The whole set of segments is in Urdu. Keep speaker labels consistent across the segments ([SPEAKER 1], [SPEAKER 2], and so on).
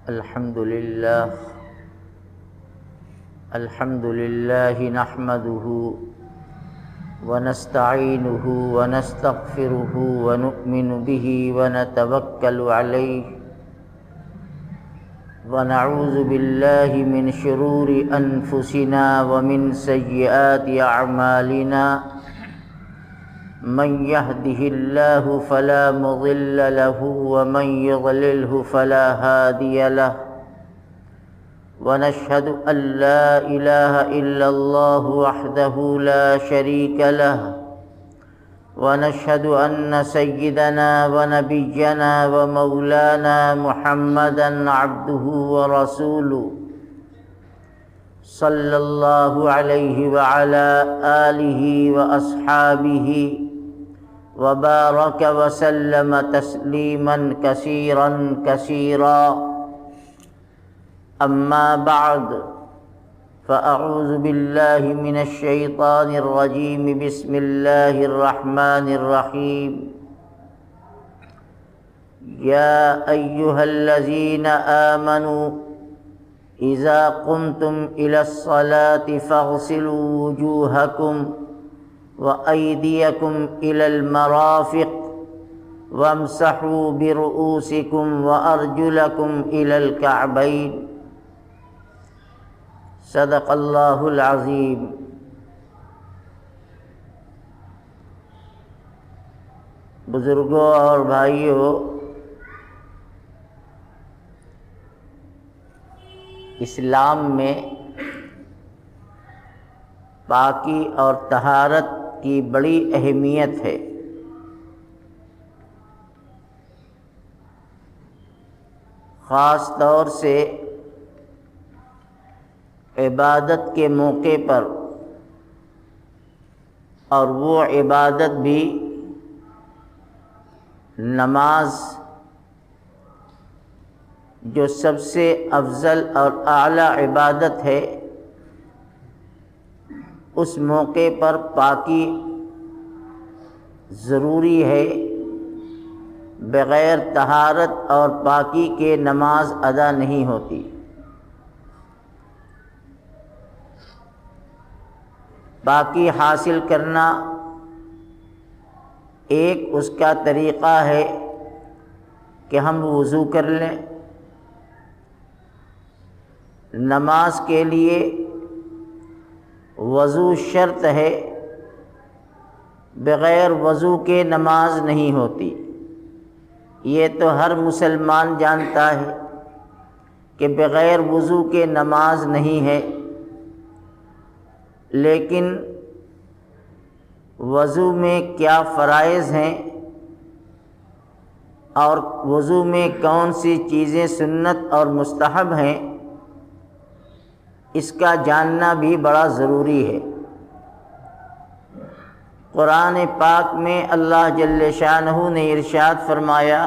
[SPEAKER 1] الحمد لله نحمده ونستعينه ونستغفره ونؤمن به ونتوكل عليه ونعوذ بالله من شرور أنفسنا ومن سيئات أعمالنا من يهده الله فلا مضل له ومن يضلله فلا هادي له ونشهد أن لا إله إلا الله وحده لا شريك له ونشهد أن سيدنا ونبينا ومولانا محمدا عبده ورسوله صلى الله عليه وعلى آله وأصحابه وبارك وسلم تسليما كثيرا كثيرا أما بعد فأعوذ بالله من الشيطان الرجيم بسم الله الرحمن الرحيم يا أيها الذين آمنوا إذا قمتم إلى الصلاة فاغسلوا وجوهكم وأيديكم إلى المرافق وامسحوا برؤوسكم وأرجلكم إلى الكعبين صدق اللہ العظیم۔ بزرگوں اور بھائیوں، اسلام میں پاکی اور طہارت کی بڑی اہمیت ہے۔ خاص طور سے عبادت کے موقع پر، اور وہ عبادت بھی نماز، جو سب سے افضل اور اعلیٰ عبادت ہے، اس موقع پر پاکی ضروری ہے۔ بغیر طہارت اور پاکی کے نماز ادا نہیں ہوتی۔ پاکی حاصل کرنا ایک اس کا طریقہ ہے کہ ہم وضو کر لیں۔ نماز کے لیے وضو شرط ہے، بغیر وضو کے نماز نہیں ہوتی۔ یہ تو ہر مسلمان جانتا ہے کہ بغیر وضو کے نماز نہیں ہے، لیکن وضو میں کیا فرائض ہیں اور وضو میں کون سی چیزیں سنت اور مستحب ہیں، اس کا جاننا بھی بڑا ضروری ہے۔ قرآن پاک میں اللہ جل شانہ نے ارشاد فرمایا،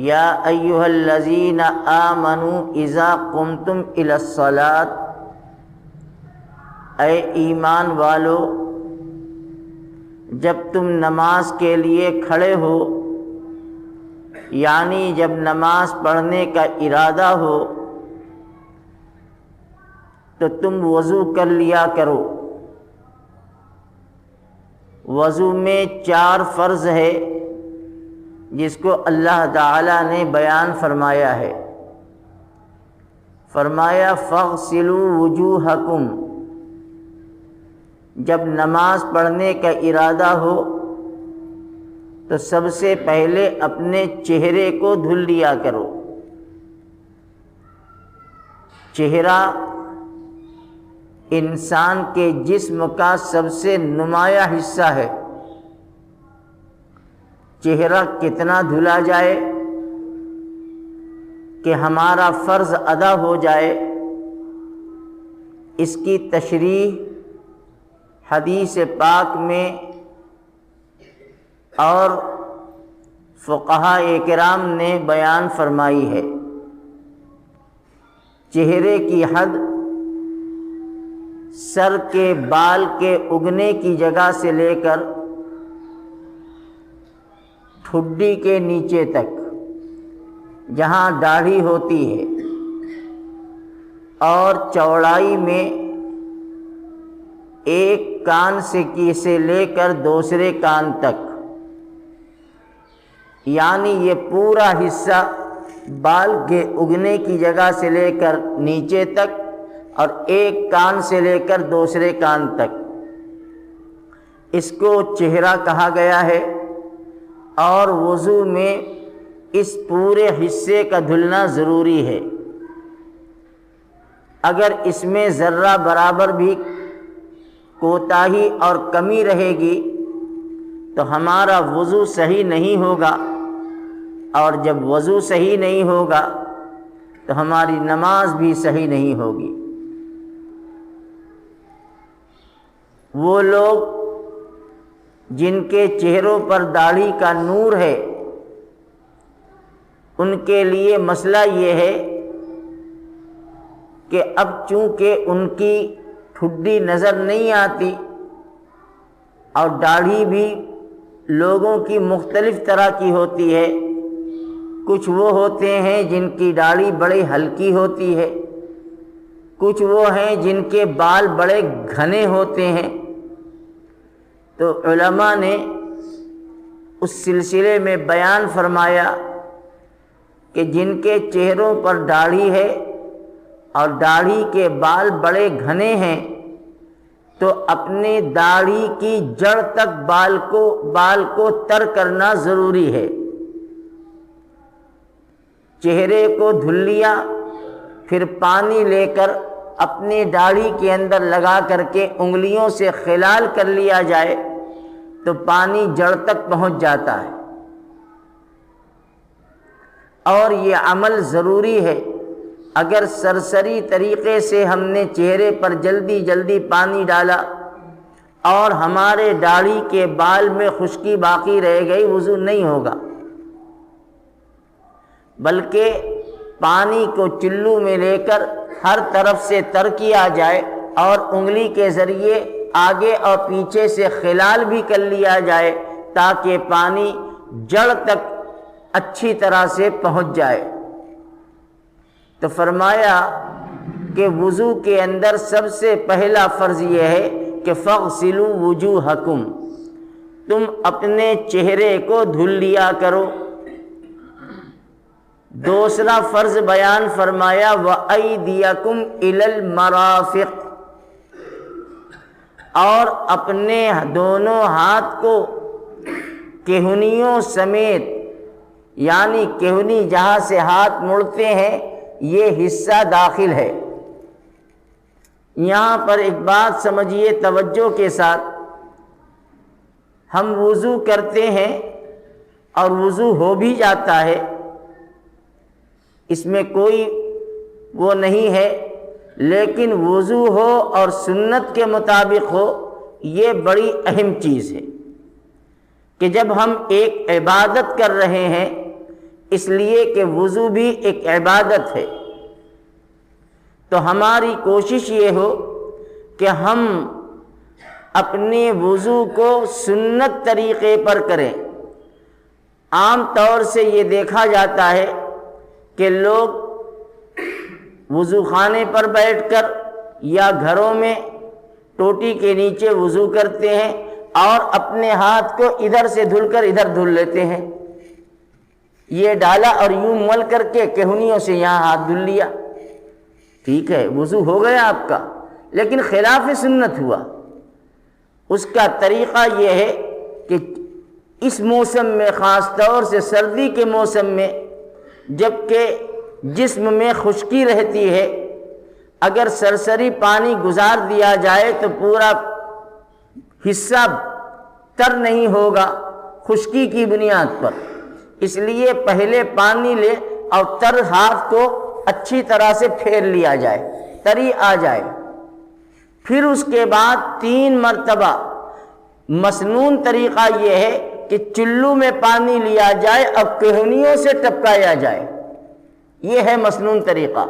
[SPEAKER 1] یا ایھا الذین آمنوا اذا قمتم الی الصلاۃ، اے ایمان والو، جب تم نماز کے لیے کھڑے ہو، یعنی جب نماز پڑھنے کا ارادہ ہو تو تم وضو کر لیا کرو۔ وضو میں 4 فرض ہے جس کو اللہ تعالیٰ نے بیان فرمایا ہے۔ فرمایا فاغسلوا وجوہکم، جب نماز پڑھنے کا ارادہ ہو تو سب سے پہلے اپنے چہرے کو دھل لیا کرو۔ چہرہ انسان کے جسم کا سب سے نمایاں حصہ ہے۔ چہرہ کتنا دھلا جائے کہ ہمارا فرض ادا ہو جائے، اس کی تشریح حدیث پاک میں اور فقہاء کرام نے بیان فرمائی ہے۔ چہرے کی حد سر کے بال کے اگنے کی جگہ سے لے کر ٹھڈی کے نیچے تک، جہاں داڑھی ہوتی ہے، اور چوڑائی میں ایک کان سے لے کر دوسرے کان تک، یعنی یہ پورا حصہ بال کے اگنے کی جگہ سے لے کر نیچے تک اور ایک کان سے لے کر دوسرے کان تک، اس کو چہرہ کہا گیا ہے۔ اور وضو میں اس پورے حصے کا دھلنا ضروری ہے۔ اگر اس میں ذرہ برابر بھی کوتاہی اور کمی رہے گی تو ہمارا وضو صحیح نہیں ہوگا، اور جب وضو صحیح نہیں ہوگا تو ہماری نماز بھی صحیح نہیں ہوگی۔ وہ لوگ جن کے چہروں پر داڑھی کا نور ہے، ان کے لیے مسئلہ یہ ہے کہ اب چونکہ ان کی ٹھڈی نظر نہیں آتی، اور داڑھی بھی لوگوں کی مختلف طرح کی ہوتی ہے، کچھ وہ ہوتے ہیں جن کی داڑھی بڑی ہلکی ہوتی ہے، کچھ وہ ہیں جن کے بال بڑے گھنے ہوتے ہیں، تو علماء نے اس سلسلے میں بیان فرمایا کہ جن کے چہروں پر داڑھی ہے اور داڑھی کے بال بڑے گھنے ہیں، تو اپنے داڑھی کی جڑ تک بال کو تر کرنا ضروری ہے۔ چہرے کو دھل لیا، پھر پانی لے کر اپنے داڑھی کے اندر لگا کر کے انگلیوں سے خلال کر لیا جائے تو پانی جڑ تک پہنچ جاتا ہے۔ اور یہ عمل ضروری ہے۔ اگر سرسری طریقے سے ہم نے چہرے پر جلدی جلدی پانی ڈالا اور ہمارے داڑھی کے بال میں خشکی باقی رہ گئی، وضو نہیں ہوگا، بلکہ پانی کو چلو میں لے کر ہر طرف سے تر کیا جائے اور انگلی کے ذریعے آگے اور پیچھے سے خلال بھی کر لیا جائے تاکہ پانی جڑ تک اچھی طرح سے پہنچ جائے۔ تو فرمایا کہ وضو کے اندر سب سے پہلا فرض یہ ہے کہ فَاغْسِلُوا وُجُوهَكُمْ، تم اپنے چہرے کو دھل لیا کرو۔ دوسرا فرض بیان فرمایا وَأَيْدِيَكُمْ إِلَى الْمَرَافِقِ، اور اپنے دونوں ہاتھ کو کہنیوں سمیت، یعنی کہنی جہاں سے ہاتھ مڑتے ہیں یہ حصہ داخل ہے۔ یہاں پر ایک بات سمجھیے توجہ کے ساتھ، ہم وضو کرتے ہیں اور وضو ہو بھی جاتا ہے، اس میں کوئی وہ نہیں ہے، لیکن وضو ہو اور سنت کے مطابق ہو، یہ بڑی اہم چیز ہے کہ جب ہم ایک عبادت کر رہے ہیں، اس لیے کہ وضو بھی ایک عبادت ہے، تو ہماری کوشش یہ ہو کہ ہم اپنے وضو کو سنت طریقے پر کریں۔ عام طور سے یہ دیکھا جاتا ہے کہ لوگ وضو خانے پر بیٹھ کر یا گھروں میں ٹوٹی کے نیچے وضو کرتے ہیں اور اپنے ہاتھ کو ادھر سے دھل کر ادھر دھل لیتے ہیں، یہ ڈالا اور یوں مل کر کے کہنیوں سے یہاں ہاتھ دھل لیا، ٹھیک ہے وضو ہو گیا آپ کا، لیکن خلاف سنت ہوا۔ اس کا طریقہ یہ ہے کہ اس موسم میں، خاص طور سے سردی کے موسم میں، جب کہ جسم میں خشکی رہتی ہے، اگر سرسری پانی گزار دیا جائے تو پورا حصہ تر نہیں ہوگا خشکی کی بنیاد پر، اس لیے پہلے پانی لے اور تر ہاتھ کو اچھی طرح سے پھیر لیا جائے، تری آ جائے، پھر اس کے بعد 3 مرتبہ مسنون طریقہ یہ ہے کہ چلو میں پانی لیا جائے اور کہنیوں سے ٹپکایا جائے، یہ ہے مسنون طریقہ۔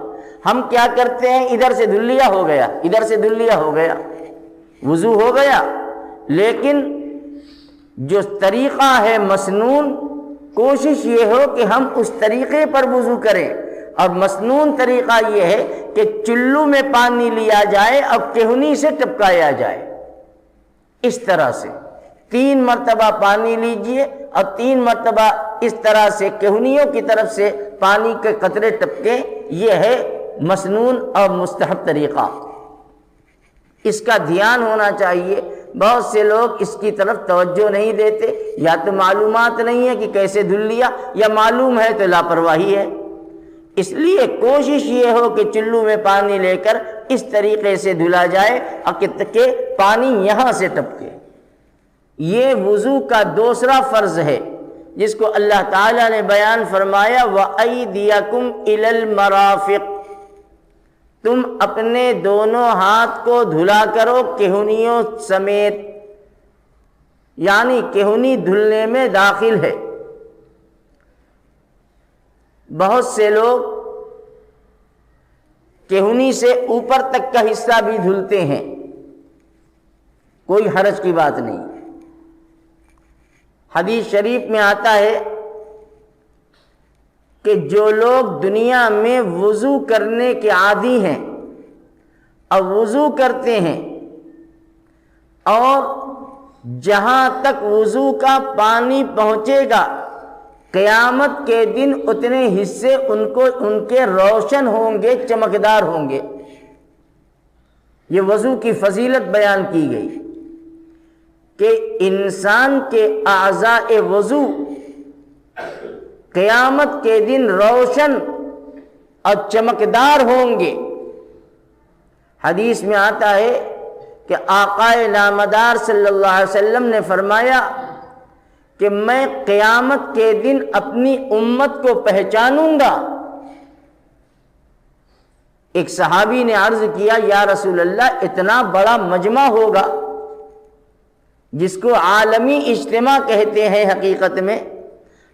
[SPEAKER 1] ہم کیا کرتے ہیں، ادھر سے دھل لیا ہو گیا، ادھر سے دھل لیا ہو گیا، وضو ہو گیا، لیکن جو طریقہ ہے مسنون کوشش یہ ہو کہ ہم اس طریقے پر وضو کریں، اور مسنون طریقہ یہ ہے کہ چلو میں پانی لیا جائے اور کہنی سے ٹپکایا جائے، اس طرح سے 3 مرتبہ پانی لیجئے اور 3 مرتبہ اس طرح سے کہنیوں کی طرف سے پانی کے قطرے ٹپکیں۔ یہ ہے مسنون اور مستحب طریقہ، اس کا دھیان ہونا چاہیے۔ بہت سے لوگ اس کی طرف توجہ نہیں دیتے، یا تو معلومات نہیں ہے کہ کیسے دھل لیا، یا معلوم ہے تو لاپرواہی ہے۔ اس لیے کوشش یہ ہو کہ چلو میں پانی لے کر اس طریقے سے دھلا جائے اور کہ پانی یہاں سے ٹپکے۔ یہ وضو کا دوسرا فرض ہے جس کو اللہ تعالیٰ نے بیان فرمایا، وَأَيْدِيَكُمْ إِلَى الْمَرَافِقِ، تم اپنے دونوں ہاتھ کو دھلا کرو کہنیوں سمیت، یعنی کہنی دھلنے میں داخل ہے۔ بہت سے لوگ کہنی سے اوپر تک کا حصہ بھی دھلتے ہیں، کوئی حرج کی بات نہیں۔ حدیث شریف میں آتا ہے کہ جو لوگ دنیا میں وضو کرنے کے عادی ہیں اور وضو کرتے ہیں، اور جہاں تک وضو کا پانی پہنچے گا قیامت کے دن اتنے حصے ان کے روشن ہوں گے، چمکدار ہوں گے۔ یہ وضو کی فضیلت بیان کی گئی کہ انسان کے اعضاء وضو قیامت کے دن روشن اور چمکدار ہوں گے۔ حدیث میں آتا ہے کہ آقا نامدار صلی اللہ علیہ وسلم نے فرمایا کہ میں قیامت کے دن اپنی امت کو پہچانوں گا۔ ایک صحابی نے عرض کیا، یا رسول اللہ، اتنا بڑا مجمع ہوگا جس کو عالمی اجتماع کہتے ہیں، حقیقت میں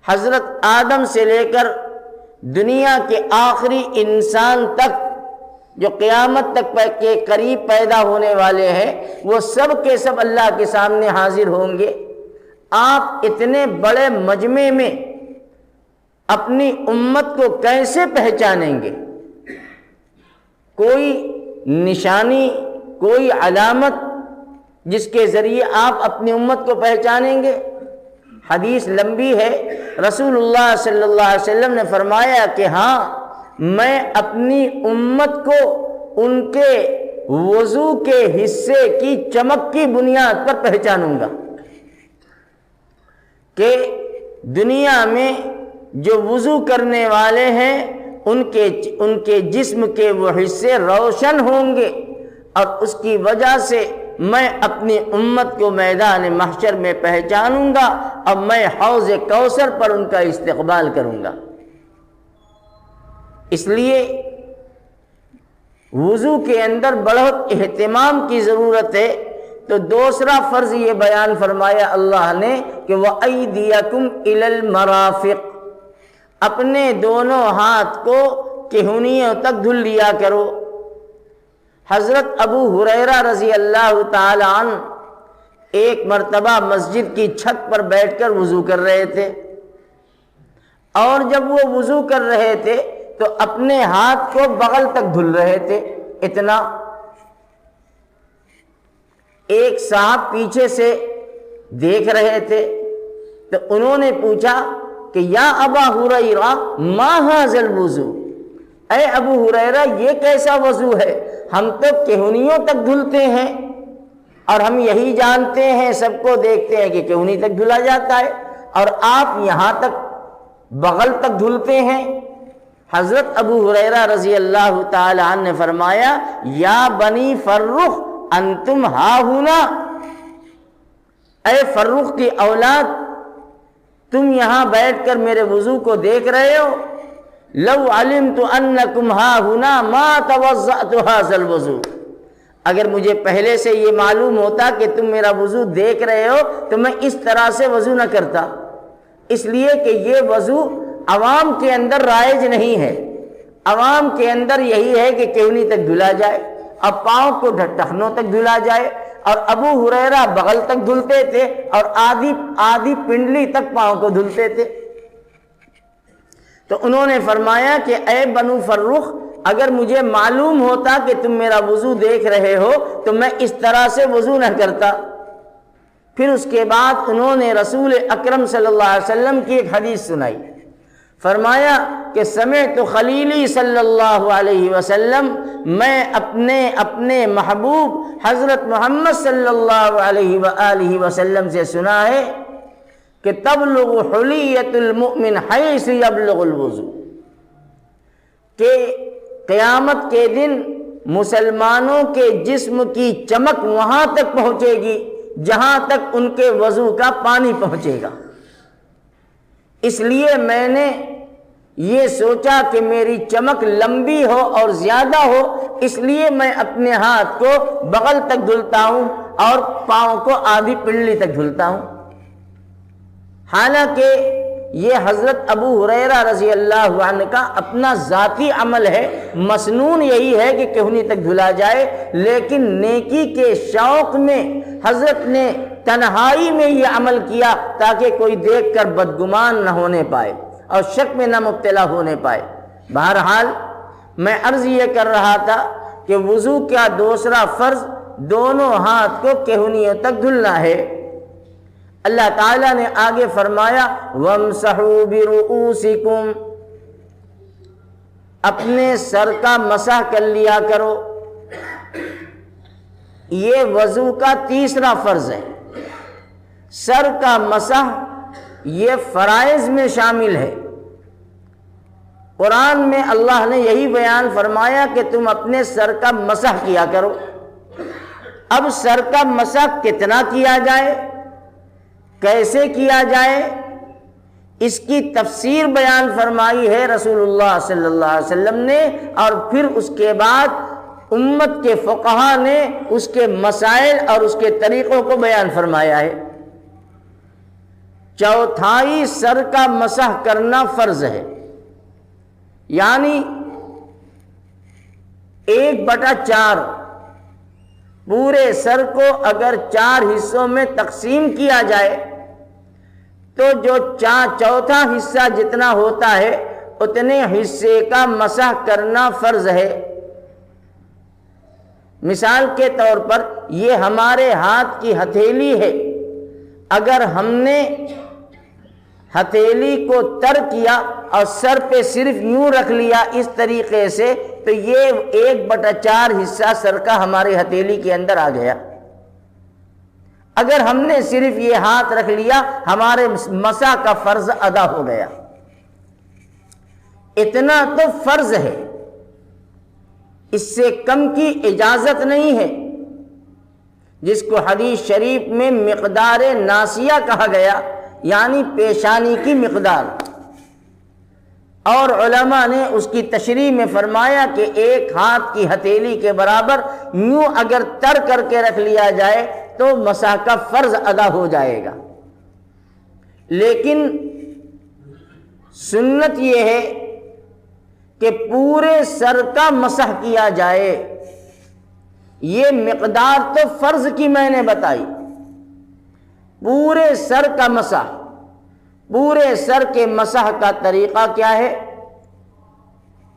[SPEAKER 1] حضرت آدم سے لے کر دنیا کے آخری انسان تک جو قیامت تک کے قریب پیدا ہونے والے ہیں، وہ سب کے سب اللہ کے سامنے حاضر ہوں گے۔ آپ اتنے بڑے مجمع میں اپنی امت کو کیسے پہچانیں گے؟ کوئی نشانی، کوئی علامت جس کے ذریعے آپ اپنی امت کو پہچانیں گے؟ حدیث لمبی ہے۔ رسول اللہ صلی اللہ علیہ وسلم نے فرمایا کہ ہاں، میں اپنی امت کو ان کے وضو کے حصے کی چمک کی بنیاد پر پہچانوں گا کہ دنیا میں جو وضو کرنے والے ہیں ان کے جسم کے وہ حصے روشن ہوں گے، اور اس کی وجہ سے میں اپنی امت کو میدان محشر میں پہچانوں گا، اور میں حوض کوثر پر ان کا استقبال کروں گا۔ اس لیے وضو کے اندر بڑھت اہتمام کی ضرورت ہے۔ تو دوسرا فرض یہ بیان فرمایا اللہ نے کہ وَأَيْدِيَكُمْ إِلَى الْمَرَافِقِ، اپنے دونوں ہاتھ کو کہنیوں تک دھل لیا کرو۔ حضرت ابو ہریرہ رضی اللہ تعالی عنہ ایک مرتبہ مسجد کی چھت پر بیٹھ کر وضو کر رہے تھے، اور جب وہ وضو کر رہے تھے تو اپنے ہاتھ کو بغل تک دھل رہے تھے، اتنا۔ ایک صاحب پیچھے سے دیکھ رہے تھے تو انہوں نے پوچھا کہ یا ابا ہریرہ ما ھذا الوضو، اے ابو ہریرہ یہ کیسا وضو ہے؟ ہم تو کہنیوں تک دھلتے ہیں، اور ہم یہی جانتے ہیں، سب کو دیکھتے ہیں کہ کہنی تک دھلا جاتا ہے، اور آپ یہاں تک بغل تک دھلتے ہیں۔ حضرت ابو ہریرہ رضی اللہ تعالی عنہ نے فرمایا، یا بنی فرخ انتم ہا ہونا، اے فرخ کی اولاد، تم یہاں بیٹھ کر میرے وضو کو دیکھ رہے ہو؟ لو علمت انکم ہا ہونا ما توضأت ھذا الوضو، اگر مجھے پہلے سے یہ معلوم ہوتا کہ تم میرا وضو دیکھ رہے ہو تو میں اس طرح سے وضو نہ کرتا، اس لیے کہ یہ وضو عوام کے اندر رائج نہیں ہے۔ عوام کے اندر یہی ہے کہ کہنی تک دھلا جائے اور پاؤں کو ٹخنوں تک دھلا جائے، اور ابو ہریرہ بغل تک دھلتے تھے اور آدھی پنڈلی تک پاؤں کو دھلتے تھے۔ تو انہوں نے فرمایا کہ اے بنو فرخ، اگر مجھے معلوم ہوتا کہ تم میرا وضو دیکھ رہے ہو تو میں اس طرح سے وضو نہ کرتا۔ پھر اس کے بعد انہوں نے رسول اکرم صلی اللہ علیہ وسلم کی ایک حدیث سنائی، فرمایا کہ سمعت خلیلی صلی اللہ علیہ وسلم، میں اپنے محبوب حضرت محمد صلی اللہ علیہ وآلہ وسلم سے سنا ہے کہ تبلغ حلیت المؤمن حیث یبلغ الوضو، کہ قیامت کے دن مسلمانوں کے جسم کی چمک وہاں تک پہنچے گی جہاں تک ان کے وضو کا پانی پہنچے گا۔ اس لیے میں نے یہ سوچا کہ میری چمک لمبی ہو اور زیادہ ہو، اس لیے میں اپنے ہاتھ کو بغل تک دھلتا ہوں اور پاؤں کو آدھی پنڈلی تک دھلتا ہوں۔ حالانکہ یہ حضرت ابو ہریرہ رضی اللہ عنہ کا اپنا ذاتی عمل ہے، مسنون یہی ہے کہ کہنی تک دھلا جائے، لیکن نیکی کے شوق میں حضرت نے تنہائی میں یہ عمل کیا تاکہ کوئی دیکھ کر بدگمان نہ ہونے پائے اور شک میں نہ مبتلا ہونے پائے۔ بہرحال میں عرض یہ کر رہا تھا کہ وضو کا دوسرا فرض دونوں ہاتھ کو کہنیوں تک دھلنا ہے۔ اللہ تعالیٰ نے آگے فرمایا وَامْسَحُوا بِرُؤُوسِكُمْ، اپنے سر کا مسح کر لیا کرو۔ یہ وضو کا تیسرا فرض ہے۔ سر کا مسح یہ فرائض میں شامل ہے۔ قرآن میں اللہ نے یہی بیان فرمایا کہ تم اپنے سر کا مسح کیا کرو۔ اب سر کا مسح کتنا کیا جائے، کیسے کیا جائے، اس کی تفسیر بیان فرمائی ہے رسول اللہ صلی اللہ علیہ وسلم نے، اور پھر اس کے بعد امت کے فقہا نے اس کے مسائل اور اس کے طریقوں کو بیان فرمایا ہے۔ چوتھائی سر کا مسح کرنا فرض ہے، یعنی 1/4 پورے سر کو اگر 4 حصوں میں تقسیم کیا جائے تو جو چوتھا حصہ جتنا ہوتا ہے اتنے حصے کا مسح کرنا فرض ہے۔ مثال کے طور پر یہ ہمارے ہاتھ کی ہتھیلی ہے، اگر ہم نے ہتھیلی کو تر کیا اور سر پہ صرف یوں رکھ لیا اس طریقے سے تو یہ 1/4 حصہ سر کا ہمارے ہتھیلی کے اندر آ گیا۔ اگر ہم نے صرف یہ ہاتھ رکھ لیا ہمارے مسح کا فرض ادا ہو گیا۔ اتنا تو فرض ہے، اس سے کم کی اجازت نہیں ہے، جس کو حدیث شریف میں مقدار ناسیہ کہا گیا، یعنی پیشانی کی مقدار۔ اور علماء نے اس کی تشریح میں فرمایا کہ ایک ہاتھ کی ہتھیلی کے برابر یوں اگر تر کر کے رکھ لیا جائے تو مسح کا فرض ادا ہو جائے گا۔ لیکن سنت یہ ہے کہ پورے سر کا مسح کیا جائے۔ یہ مقدار تو فرض کی میں نے بتائی، پورے سر کا مسح۔ پورے سر کے مسح کا طریقہ کیا ہے؟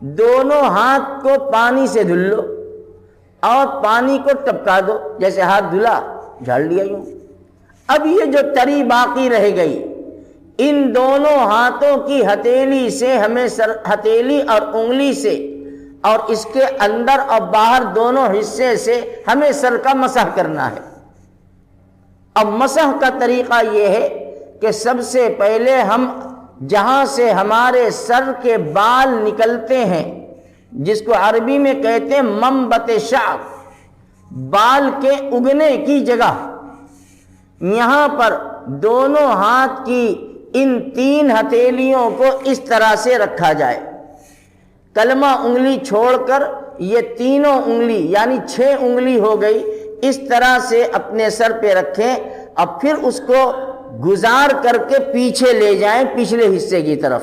[SPEAKER 1] دونوں ہاتھ کو پانی سے دھل لو اور پانی کو ٹپکا دو، جیسے ہاتھ دھلا جھاڑ لیا یوں۔ اب یہ جو تری باقی رہ گئی، ان دونوں ہاتھوں کی ہتھیلی سے ہمیں ہتھیلی اور انگلی سے اور اس کے اندر اور باہر دونوں حصے سے ہمیں سر کا مسح کرنا ہے۔ اب مسح کا طریقہ یہ ہے کہ سب سے پہلے ہم جہاں سے ہمارے سر کے بال نکلتے ہیں، جس کو عربی میں کہتے ہیں منبت شعر، بال کے اگنے کی جگہ، یہاں پر دونوں ہاتھ کی ان 3 ہتھیلیوں کو اس طرح سے رکھا جائے۔ کلمہ انگلی چھوڑ کر یہ تینوں انگلی یعنی 6 انگلی ہو گئی، اس طرح سے اپنے سر پہ رکھیں اور پھر اس کو گزار کر کے پیچھے لے جائیں، پچھلے حصے کی طرف۔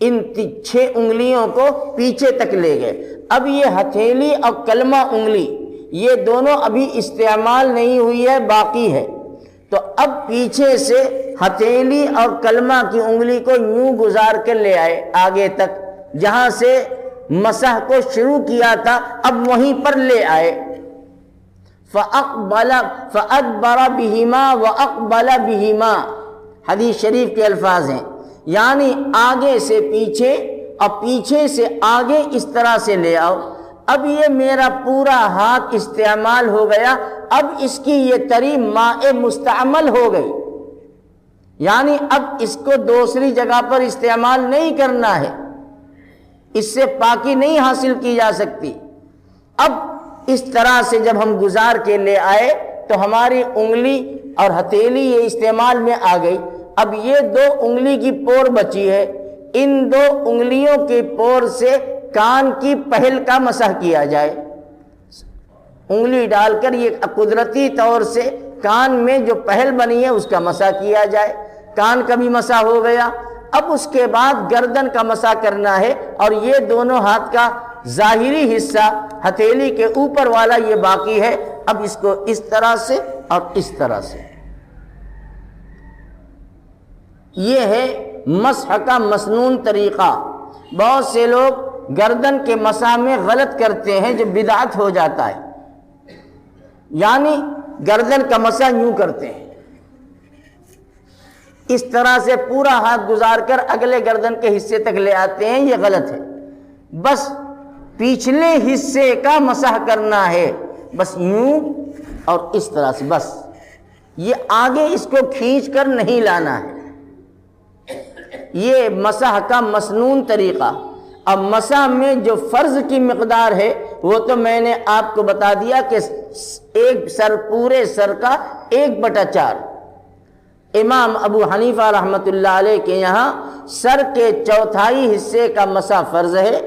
[SPEAKER 1] ان 6 انگلیوں کو پیچھے تک لے گئے۔ اب یہ ہتھیلی اور کلمہ انگلی یہ دونوں ابھی استعمال نہیں ہوئی ہے، باقی ہے، تو اب پیچھے سے ہتھیلی اور کلمہ کی انگلی کو یوں گزار کے لے آئے آگے تک، جہاں سے مسح کو شروع کیا تھا اب وہیں پر لے آئے۔ فَأَدْبَرَ بِهِمَا وَأَقْبَلَ بِهِمَا، حدیث شریف کے الفاظ ہیں، یعنی آگے سے پیچھے اور پیچھے سے آگے اس طرح سے لے آؤ۔ اب یہ میرا پورا ہاتھ استعمال ہو گیا، اب اس کی یہ تری ماء مستعمل ہو گئی، یعنی اب اس کو دوسری جگہ پر استعمال نہیں کرنا ہے، اس سے پاکی نہیں حاصل کی جا سکتی۔ اب اس طرح سے جب ہم گزار کے لے آئے تو ہماری انگلی اور ہتھیلی یہ استعمال میں آ گئی۔ اب یہ 2 انگلی کی پور بچی ہے، ان 2 انگلیوں کے پور سے کان کی پہل کا مسح کیا جائے، انگلی ڈال کر یہ قدرتی طور سے کان میں جو پہل بنی ہے اس کا مسح کیا جائے۔ کان کا بھی مسح ہو گیا، اب اس کے بعد گردن کا مسح کرنا ہے، اور یہ دونوں ہاتھ کا ظاہری حصہ ہتھیلی کے اوپر والا یہ باقی ہے، اب اس کو اس طرح سے اور اس طرح سے۔ یہ ہے مسح کا مسنون طریقہ۔ بہت سے لوگ گردن کے مسح میں غلط کرتے ہیں جو بدعت ہو جاتا ہے، یعنی گردن کا مسح یوں کرتے ہیں، اس طرح سے پورا ہاتھ گزار کر اگلے گردن کے حصے تک لے آتے ہیں، یہ غلط ہے۔ بس پچھلے حصے کا مسح کرنا ہے، بس یوں اور اس طرح سے، بس یہ آگے اس کو کھینچ کر نہیں لانا ہے۔ یہ مسح کا مسنون طریقہ۔ اب مسح میں جو فرض کی مقدار ہے وہ تو میں نے آپ کو بتا دیا کہ ایک سر، پورے سر کا 1/4۔ امام ابو حنیفہ رحمۃ اللہ علیہ کے یہاں سر کے 1/4 حصے کا مسح فرض ہے،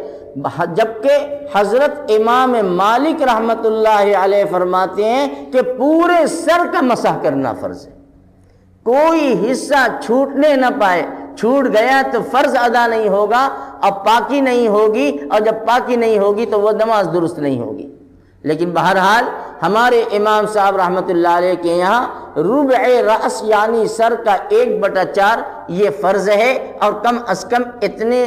[SPEAKER 1] جبکہ حضرت امام مالک رحمۃ اللہ علیہ فرماتے ہیں کہ پورے سر کا مسح کرنا فرض ہے، کوئی حصہ چھوٹنے نہ پائے، چھوٹ گیا تو فرض ادا نہیں ہوگا، اب پاکی نہیں ہوگی، اور جب پاکی نہیں ہوگی تو وہ نماز درست نہیں ہوگی۔ لیکن بہرحال ہمارے امام صاحب رحمۃ اللہ علیہ کے یہاں ربع رأس یعنی سر کا 1/4 یہ فرض ہے، اور کم از کم اتنے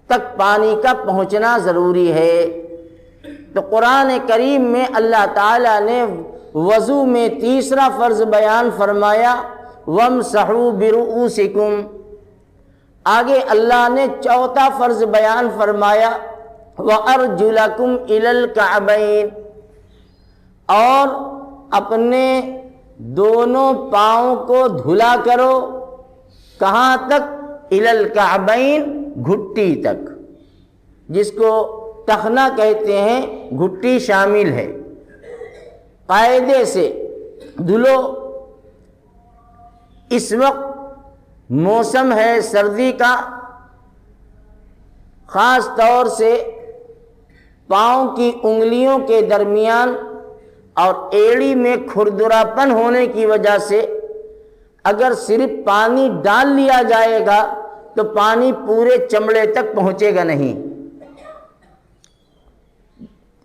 [SPEAKER 1] تک پانی کا پہنچنا ضروری ہے۔ تو قرآن کریم میں اللہ تعالیٰ نے وضو میں تیسرا فرض بیان فرمایا، وَامْسَحُوا بِرُؤُوسِكُمْ۔ آگے اللہ نے چوتھا فرض بیان فرمایا، وَأَرْجُلَكُمْ إِلَى الْكَعْبَيْنِ، اور اپنے دونوں پاؤں کو دھلا کرو، کہاں تک؟ إِلَى الْكَعْبَيْنِ، گھٹی تک، جس کو ٹخنا کہتے ہیں، گھٹی شامل ہے، قاعدے سے دھلو۔ اس وقت موسم ہے سردی کا، خاص طور سے پاؤں کی انگلیوں کے درمیان اور ایڑی میں کھردرا پن ہونے کی وجہ سے اگر صرف پانی ڈال لیا جائے گا تو پانی پورے چمڑے تک پہنچے گا نہیں،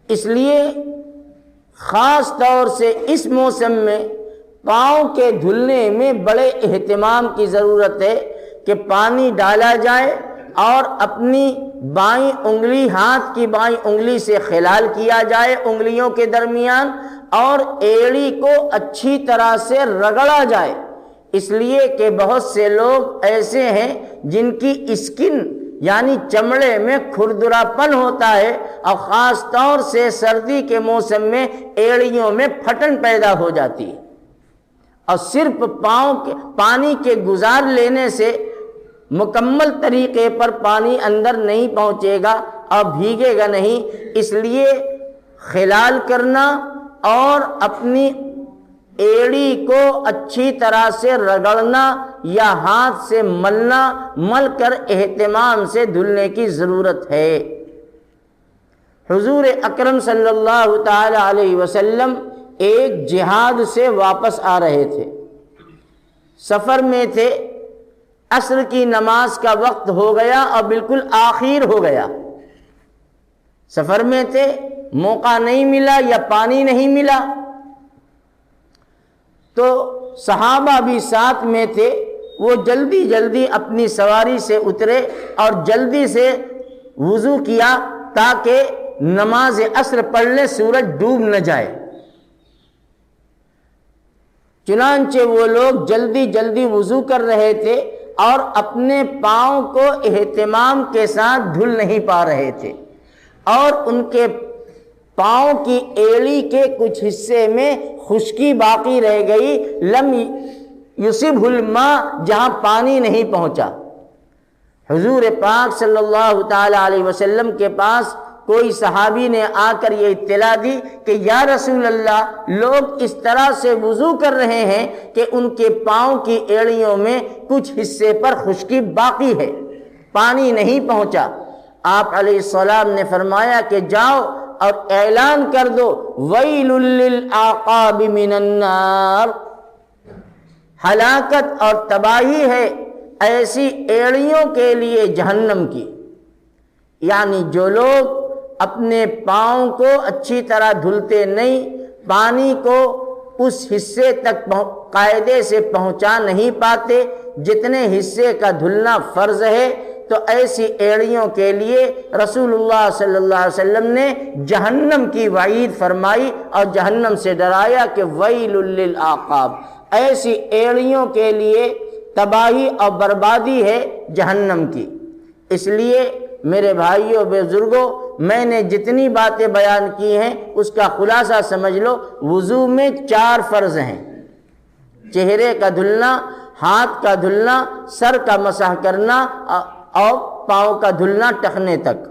[SPEAKER 1] اس لیے خاص طور سے اس موسم میں پاؤں کے دھلنے میں بڑے اہتمام کی ضرورت ہے کہ پانی ڈالا جائے اور اپنی بائیں انگلی، ہاتھ کی بائیں انگلی سے خلال کیا جائے انگلیوں کے درمیان، اور ایڑی کو اچھی طرح سے رگڑا جائے، اس لیے کہ بہت سے لوگ ایسے ہیں جن کی اسکن یعنی چمڑے میں کھردرا پن ہوتا ہے، اور خاص طور سے سردی کے موسم میں ایڑیوں میں پھٹن پیدا ہو جاتی ہے، اور صرف پانی کے گزار لینے سے مکمل طریقے پر پانی اندر نہیں پہنچے گا اور بھیگے گا نہیں، اس لیے خلال کرنا اور اپنی ایڑی کو اچھی طرح سے رگڑنا یا ہاتھ سے ملنا، مل کر اہتمام سے دھلنے کی ضرورت ہے۔ حضور اکرم صلی اللہ تعالی علیہ وسلم ایک جہاد سے واپس آ رہے تھے، سفر میں تھے، عصر کی نماز کا وقت ہو گیا اور بالکل آخر ہو گیا، سفر میں تھے، موقع نہیں ملا یا پانی نہیں ملا، تو صحابہ بھی ساتھ میں تھے، وہ جلدی جلدی اپنی سواری سے اترے اور جلدی سے وضو کیا تاکہ نماز عصر پڑھ لے، سورج ڈوب نہ جائے۔ چنانچہ وہ لوگ جلدی جلدی وضو کر رہے تھے اور اپنے پاؤں کو اہتمام کے ساتھ دھل نہیں پا رہے تھے، اور ان کے پاؤں کی ایڑی کے کچھ حصے میں خشکی باقی رہ گئی، لم یصبہ الماء، جہاں پانی نہیں پہنچا۔ حضور پاک صلی اللہ تعالی علیہ وسلم کے پاس کوئی صحابی نے آ کر یہ اطلاع دی کہ یا رسول اللہ، لوگ اس طرح سے وضو کر رہے ہیں کہ ان کے پاؤں کی ایڑیوں میں کچھ حصے پر خشکی باقی ہے، پانی نہیں پہنچا۔ آپ علیہ السلام نے فرمایا کہ جاؤ اور اعلان کر دو، ویل للعقاب من النار، ہلاکت اور تباہی ہے ایسی ایڑیوں کے لیے جہنم کی۔ یعنی جو لوگ اپنے پاؤں کو اچھی طرح دھلتے نہیں، پانی کو اس حصے تک قاعدے سے پہنچا نہیں پاتے جتنے حصے کا دھلنا فرض ہے، تو ایسی ایڑیوں کے لیے رسول اللہ صلی اللہ علیہ وسلم نے جہنم کی وعید فرمائی اور جہنم سے ڈرایا کہ ویل للعقاب، ایسی ایڑیوں کے لیے تباہی اور بربادی ہے جہنم کی۔ اس لیے میرے بھائیوں بزرگوں، میں نے جتنی باتیں بیان کی ہیں اس کا خلاصہ سمجھ لو، وضو میں 4 فرض ہیں: چہرے کا دھلنا، ہاتھ کا دھلنا، سر کا مسح کرنا اور پاؤں کا دھلنا ٹخنے تک،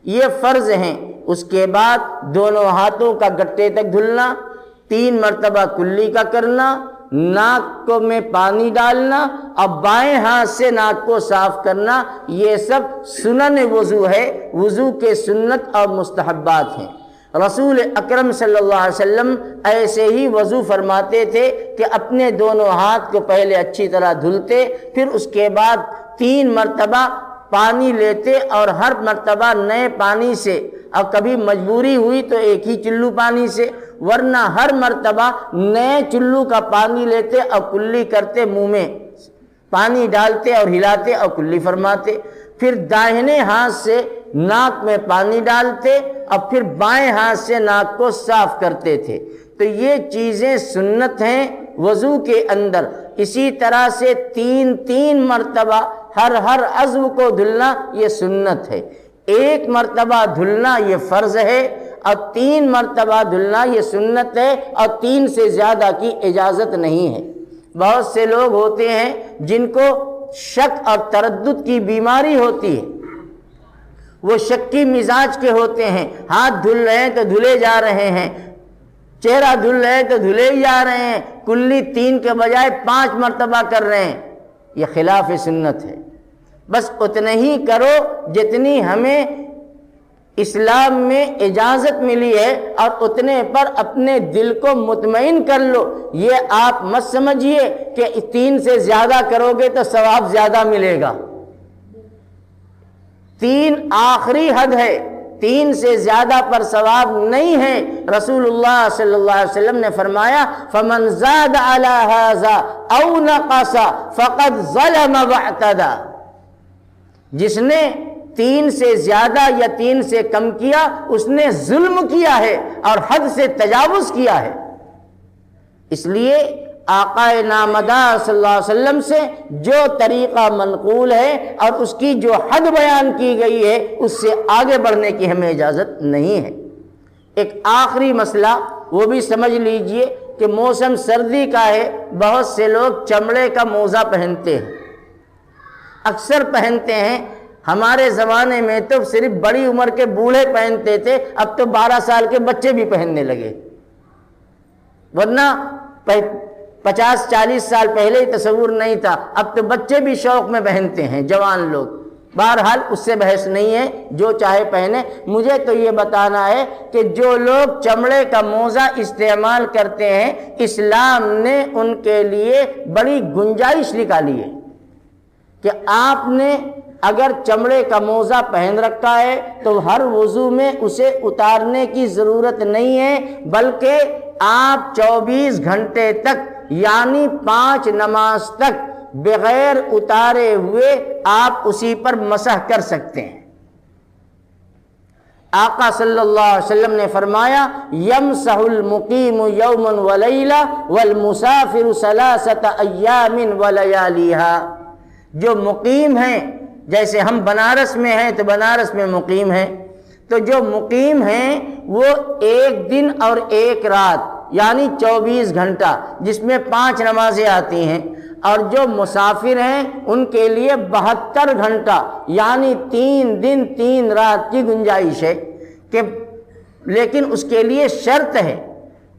[SPEAKER 1] یہ فرض ہیں۔ اس کے بعد دونوں ہاتھوں کا گٹے تک دھلنا، 3 مرتبہ کلی کا کرنا، ناک کو میں پانی ڈالنا اور بائیں ہاتھ سے ناک کو صاف کرنا، یہ سب سنن وضو ہے، وضو کے سنت اور مستحبات ہیں۔ رسول اکرم صلی اللہ علیہ وسلم ایسے ہی وضو فرماتے تھے کہ اپنے دونوں ہاتھ کو پہلے اچھی طرح دھلتے، پھر اس کے بعد 3 مرتبہ پانی لیتے اور ہر مرتبہ نئے پانی سے، اور کبھی مجبوری ہوئی تو ایک ہی چلو پانی سے، ورنہ ہر مرتبہ نئے چلو کا پانی لیتے اور کلی کرتے، منہ میں پانی ڈالتے اور ہلاتے اور کلی فرماتے، پھر داہنے ہاتھ سے ناک میں پانی ڈالتے اور پھر بائیں ہاتھ سے ناک کو صاف کرتے تھے۔ تو یہ چیزیں سنت ہیں وضو کے اندر۔ اسی طرح سے 3 مرتبہ ہر عضو کو دھلنا یہ سنت ہے، 1 مرتبہ دھلنا یہ فرض ہے، اور 3 مرتبہ دھلنا یہ سنت ہے، اور 3 سے زیادہ کی اجازت نہیں ہے۔ بہت سے لوگ ہوتے ہیں جن کو شک اور تردد کی بیماری ہوتی ہے، وہ شکی مزاج کے ہوتے ہیں، ہاتھ دھل رہے ہیں تو دھلے جا رہے ہیں، چہرہ دھل رہے ہیں تو دھلے ہی جا رہے ہیں، کلی 3 کے بجائے 5 مرتبہ کر رہے ہیں، یہ خلاف سنت ہے۔ بس اتنا ہی کرو جتنی ہمیں اسلام میں اجازت ملی ہے، اور اتنے پر اپنے دل کو مطمئن کر لو۔ یہ آپ مت سمجھیے کہ 3 سے زیادہ کرو گے تو ثواب زیادہ ملے گا، 3 آخری حد ہے، 3 سے زیادہ پر ثواب نہیں ہے۔ رسول اللہ صلی اللہ علیہ وسلم نے فرمایا فَمَنْ زَادَ عَلَى هَذَا أَوْ نَقَصَ فَقَدْ ظَلَمَ وَاعْتَدَى، جس نے 3 سے زیادہ یا 3 سے کم کیا اس نے ظلم کیا ہے اور حد سے تجاوز کیا ہے۔ اس لیے آقا نامدار صلی اللہ علیہ وسلم سے جو طریقہ منقول ہے اور اس کی جو حد بیان کی گئی ہے، اس سے آگے بڑھنے کی ہمیں اجازت نہیں ہے۔ ایک آخری مسئلہ وہ بھی سمجھ لیجئے کہ موسم سردی کا ہے، بہت سے لوگ چمڑے کا موزہ پہنتے ہیں، اکثر پہنتے ہیں۔ ہمارے زمانے میں تو صرف بڑی عمر کے بوڑھے پہنتے تھے، اب تو 12 سال کے بچے بھی پہننے لگے، ورنہ 50-40 سال پہلے ہی تصور نہیں تھا، اب تو بچے بھی شوق میں پہنتے ہیں، جوان لوگ۔ بہرحال اس سے بحث نہیں ہے، جو چاہے پہنے۔ مجھے تو یہ بتانا ہے کہ جو لوگ چمڑے کا موزہ استعمال کرتے ہیں، اسلام نے ان کے لیے بڑی گنجائش نکالی ہے کہ آپ نے اگر چمڑے کا موزہ پہن رکھا ہے تو ہر وضو میں اسے اتارنے کی ضرورت نہیں ہے، بلکہ آپ 24 گھنٹے تک یعنی 5 نماز تک بغیر اتارے ہوئے آپ اسی پر مسح کر سکتے ہیں۔ آقا صلی اللہ علیہ وسلم نے فرمایا یمسح المقیم یوما ولیلہ والمسافر ثلاثۃ ایام ولیالیہا، جو مقیم ہیں، جیسے ہم بنارس میں ہیں تو بنارس میں مقیم ہیں، تو جو مقیم ہیں وہ ایک دن اور ایک رات یعنی 24 گھنٹہ جس میں 5 نمازیں آتی ہیں، اور جو مسافر ہیں ان کے لیے 72 گھنٹہ یعنی 3 دن 3 رات کی گنجائش ہے کہ، لیکن اس کے لیے شرط ہے،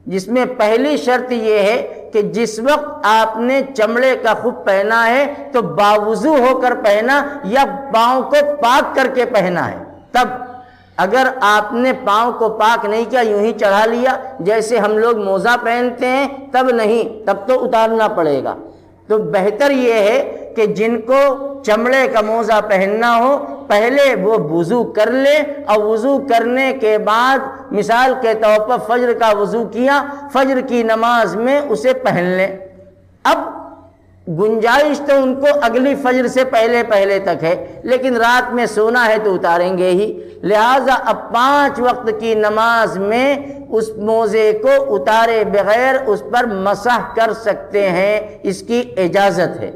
[SPEAKER 1] جس میں پہلی شرط یہ ہے کہ جس وقت آپ نے چمڑے کا خف پہنا ہے تو باوضو ہو کر پہنا یا پاؤں کو پاک کر کے پہنا ہے، تب اگر آپ نے پاؤں کو پاک نہیں کیا، یوں ہی چڑھا لیا جیسے ہم لوگ موزہ پہنتے ہیں، تب نہیں، تب تو اتارنا پڑے گا۔ تو بہتر یہ ہے کہ جن کو چمڑے کا موزہ پہننا ہو پہلے وہ وضو کر لے، اور وضو کرنے کے بعد مثال کے طور پر فجر کا وضو کیا، فجر کی نماز میں اسے پہن لیں۔ اب گنجائش تو ان کو اگلی فجر سے پہلے پہلے تک ہے، لیکن رات میں سونا ہے تو اتاریں گے ہی، لہٰذا اب 5 وقت کی نماز میں اس موزے کو اتارے بغیر اس پر مسح کر سکتے ہیں، اس کی اجازت ہے۔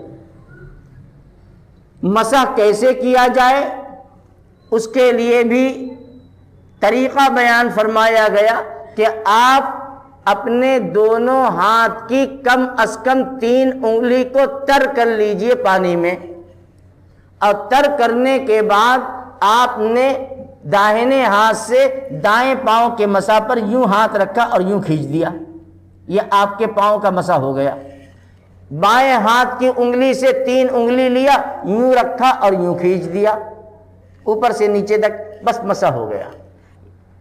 [SPEAKER 1] مسح کیسے کیا جائے اس کے لیے بھی طریقہ بیان فرمایا گیا کہ آپ اپنے دونوں ہاتھ کی کم از کم 3 انگلی کو تر کر لیجئے پانی میں، اور تر کرنے کے بعد آپ نے داہنے ہاتھ سے دائیں پاؤں کے مسح پر یوں ہاتھ رکھا اور یوں کھینچ دیا، یہ آپ کے پاؤں کا مسح ہو گیا۔ بائیں ہاتھ کی انگلی سے 3 انگلی لیا، یوں رکھا اور یوں کھینچ دیا اوپر سے نیچے تک، بس مسح ہو گیا۔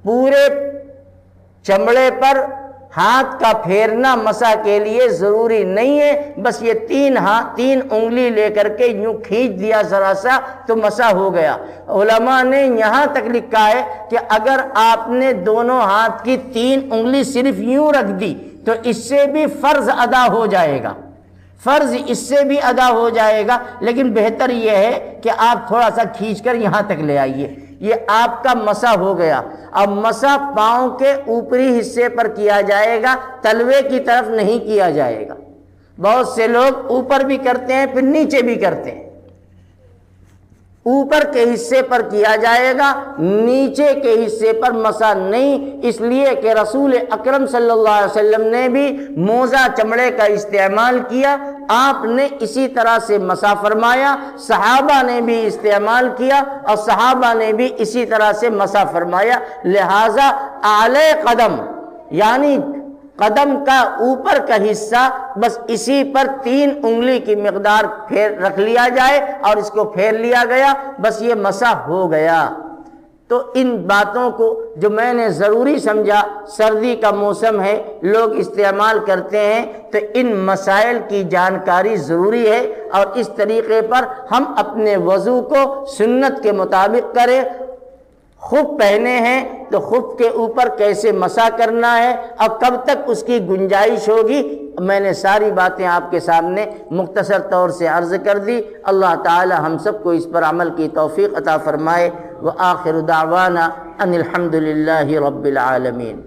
[SPEAKER 1] پورے چمڑے پر ہاتھ کا پھیرنا مسح کے لیے ضروری نہیں ہے، بس یہ 3 انگلی لے کر کے یوں کھینچ دیا ذرا سا تو مسح ہو گیا۔ علماء نے یہاں تک لکھا ہے کہ اگر آپ نے دونوں ہاتھ کی 3 انگلی صرف یوں رکھ دی تو اس سے بھی فرض ادا ہو جائے گا، فرض اس سے بھی ادا ہو جائے گا، لیکن بہتر یہ ہے کہ آپ تھوڑا سا کھینچ کر یہاں تک لے آئیے، یہ آپ کا مسح ہو گیا۔ اب مسح پاؤں کے اوپری حصے پر کیا جائے گا، تلوے کی طرف نہیں کیا جائے گا۔ بہت سے لوگ اوپر بھی کرتے ہیں پھر نیچے بھی کرتے ہیں، اوپر کے حصے پر کیا جائے گا، نیچے کے حصے پر مسح نہیں، اس لیے کہ رسول اکرم صلی اللہ علیہ وسلم نے بھی موزہ چمڑے کا استعمال کیا، آپ نے اسی طرح سے مسح فرمایا، صحابہ نے بھی استعمال کیا اور صحابہ نے بھی اسی طرح سے مسح فرمایا، لہٰذا اعلی قدم یعنی قدم کا اوپر کا حصہ بس اسی پر 3 انگلی کی مقدار پھیر رکھ لیا جائے اور اس کو پھیر لیا گیا، بس یہ مسح ہو گیا۔ تو ان باتوں کو جو میں نے ضروری سمجھا، سردی کا موسم ہے، لوگ استعمال کرتے ہیں، تو ان مسائل کی جانکاری ضروری ہے، اور اس طریقے پر ہم اپنے وضو کو سنت کے مطابق کریں۔ خف پہنے ہیں تو خف کے اوپر کیسے مسح کرنا ہے اور کب تک اس کی گنجائش ہوگی، میں نے ساری باتیں آپ کے سامنے مختصر طور سے عرض کر دی۔ اللہ تعالی ہم سب کو اس پر عمل کی توفیق عطا فرمائے۔ وآخر دعوانا ان الحمد للہ رب العالمین۔